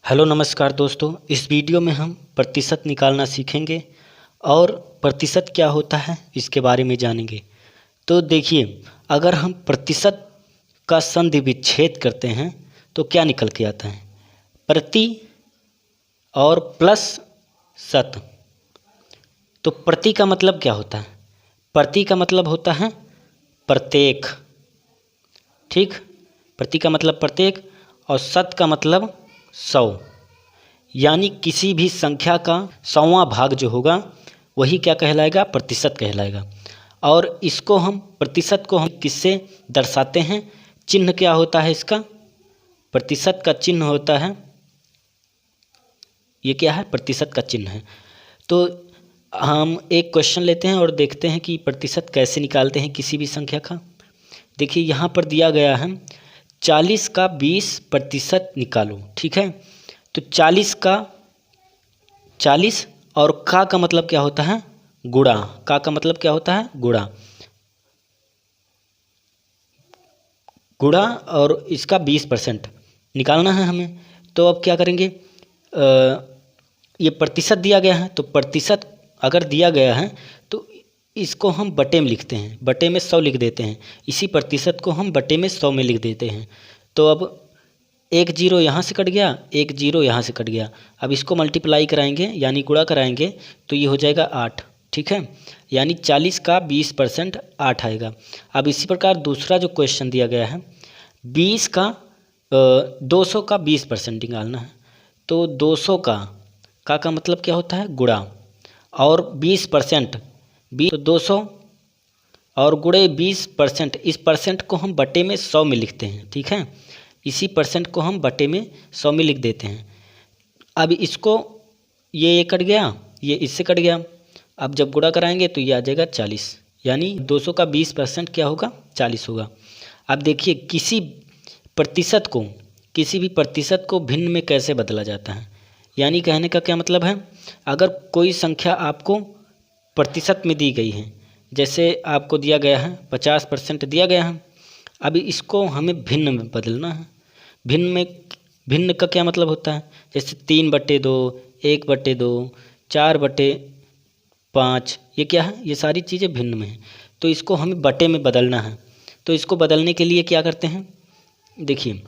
Hello नमस्कार दोस्तों। इस वीडियो में हम प्रतिशत निकालना सीखेंगे और प्रतिशत क्या होता है इसके बारे में जानेंगे। तो देखिए, अगर हम प्रतिशत का संधि विच्छेद करते हैं तो क्या निकल के आता है, प्रति और प्लस शत। तो प्रति का मतलब क्या होता है, प्रति का मतलब होता है प्रत्येक, ठीक। प्रति का मतलब प्रत्येक और शत का मतलब 100, यानी किसी भी संख्या का 100वां भाग जो होगा वही क्या कहलाएगा, प्रतिशत कहलाएगा। और इसको हम प्रतिशत को हम किससे दर्शाते हैं, चिन्ह क्या होता है इसका, प्रतिशत का चिन्ह होता है, ये क्या है, प्रतिशत का चिन्ह है। तो हम एक क्वेश्चन लेते हैं और देखते हैं कि प्रतिशत कैसे निकालते हैं किसी भी संख्या का। देखिए यहाँ पर दिया गया है 40 का 20% निकालो, ठीक है। तो 40 का 40 और का मतलब क्या होता है, गुणा। का मतलब क्या होता है, गुणा। गुणा और इसका 20% निकालना है हमें। तो अब क्या करेंगे, ये प्रतिशत दिया गया है, तो प्रतिशत अगर दिया गया है तो इसको हम बटे में लिखते हैं, बटे में 100 लिख देते हैं। इसी प्रतिशत को हम बटे में 100 में लिख देते हैं। तो अब एक जीरो यहाँ से कट गया, एक जीरो यहाँ से कट गया। अब इसको मल्टीप्लाई कराएंगे यानी गुणा कराएंगे तो ये हो जाएगा 8, ठीक है। यानी 40 का 20% 8 आएगा। अब इसी प्रकार दूसरा जो क्वेश्चन दिया गया है 20 का 200 का 20% निकालना है। तो 200 का मतलब क्या होता है, गुणा, और 20%, 20 तो 200 और गुणे 20%, इस परसेंट को हम बटे में 100 में लिखते हैं, ठीक है। इसी परसेंट को हम बटे में 100 में लिख देते हैं। अब इसको ये कट गया, ये इससे कट गया। अब जब गुणा कराएंगे तो ये आ जाएगा 40, यानी 200 का 20% क्या होगा, 40 होगा। अब देखिए किसी भी प्रतिशत को भिन्न में कैसे बदला जाता है, यानी कहने का क्या मतलब है, अगर कोई संख्या आपको प्रतिशत में दी गई है, जैसे आपको दिया गया है 50% दिया गया है, अभी इसको हमें भिन्न में बदलना है। भिन्न का क्या मतलब होता है, जैसे 3/2, 1/2, 4/5, ये क्या है, ये सारी चीज़ें भिन्न में हैं। तो इसको हमें बटे में बदलना है। तो इसको बदलने के लिए क्या करते हैं, देखिए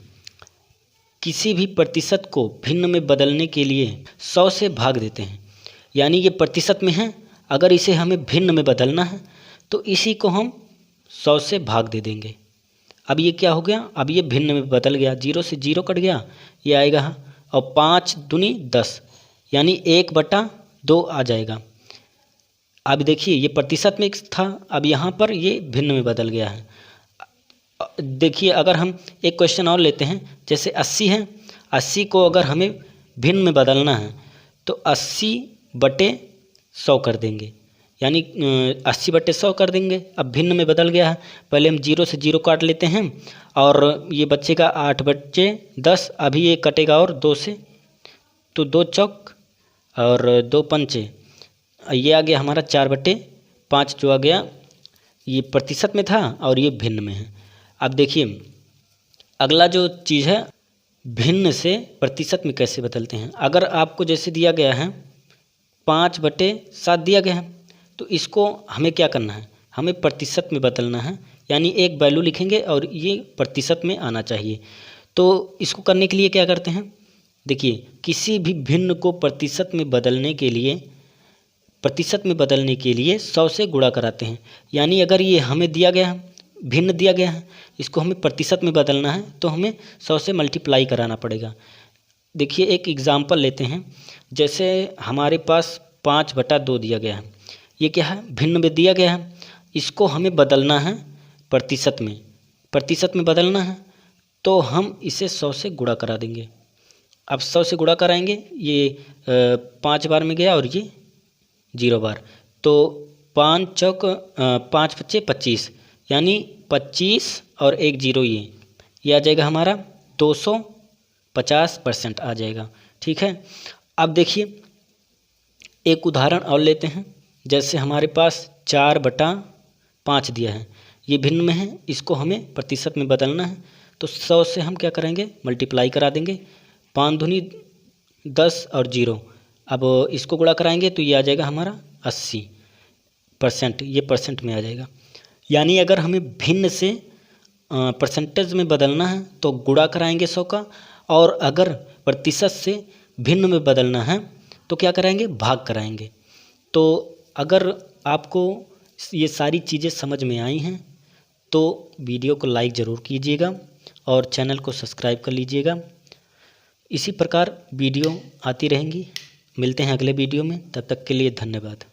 किसी भी प्रतिशत को भिन्न में बदलने के लिए 100 से भाग देते हैं। यानी ये प्रतिशत में है, अगर इसे हमें भिन्न में बदलना है तो इसी को हम 100 से भाग दे देंगे। अब ये क्या हो गया, अब ये भिन्न में बदल गया, 0 से 0 कट गया, ये आएगा, और 5 दूनी 10 यानी 1/2 आ जाएगा। अब देखिए ये प्रतिशत में था, अब यहाँ पर ये भिन्न में बदल गया है। देखिए अगर हम एक क्वेश्चन और लेते हैं, जैसे 80 है, 80 को अगर हमें भिन्न में बदलना है तो 80/100 कर देंगे, यानी 80/100 कर देंगे। अब भिन्न में बदल गया है, पहले हम 0 से 0 काट लेते हैं और ये बचेगा 8/10, अभी ये कटेगा और 2 से, तो 2 चौक और 2 पंचे, ये आ गया हमारा 4/5 जो आ गया, ये प्रतिशत में था और ये भिन्न में है। अब देखिए अगला जो चीज़ है, भिन्न से प्रतिशत में कैसे बदलते हैं। अगर आपको जैसे दिया गया है 5/7 दिया गया है, तो इसको हमें क्या करना है, हमें प्रतिशत में बदलना है, यानी एक वैल्यू लिखेंगे और ये प्रतिशत में आना चाहिए। तो इसको करने के लिए क्या करते हैं, देखिए किसी भी भिन्न को प्रतिशत में बदलने के लिए 100 से गुणा कराते हैं। यानी अगर ये हमें दिया गया है, भिन्न दिया गया है, इसको हमें प्रतिशत में बदलना है तो हमें 100 से मल्टीप्लाई कराना पड़ेगा। देखिए एक एग्जाम्पल लेते हैं, जैसे हमारे पास 5/2 दिया गया है, ये क्या है, भिन्न में दिया गया है, इसको हमें बदलना है प्रतिशत में बदलना है, तो हम इसे 100 से गुणा करा देंगे। अब 100 से गुणा कराएंगे, ये 5 बार में गया और ये 0 बार, तो 5 चौक 5 पच्चे 25, यानी 25 और 1 0, ये आ जाएगा हमारा 250% आ जाएगा, ठीक है। अब देखिए एक उदाहरण और लेते हैं, जैसे हमारे पास 4/5 दिया है, ये भिन्न में है, इसको हमें प्रतिशत में बदलना है, तो 100 से हम क्या करेंगे, मल्टीप्लाई करा देंगे। 5 दूनी 10 और 0। अब इसको गुणा कराएंगे तो ये आ जाएगा हमारा 80%, ये परसेंट में आ जाएगा। यानी अगर हमें भिन्न से परसेंटेज में बदलना है तो गुणा कराएंगे 100 का, और अगर प्रतिशत से भिन्न में बदलना है तो क्या कराएंगे, भाग कराएंगे। तो अगर आपको ये सारी चीज़ें समझ में आई हैं तो वीडियो को लाइक ज़रूर कीजिएगा और चैनल को सब्सक्राइब कर लीजिएगा। इसी प्रकार वीडियो आती रहेंगी। मिलते हैं अगले वीडियो में, तब तक के लिए धन्यवाद।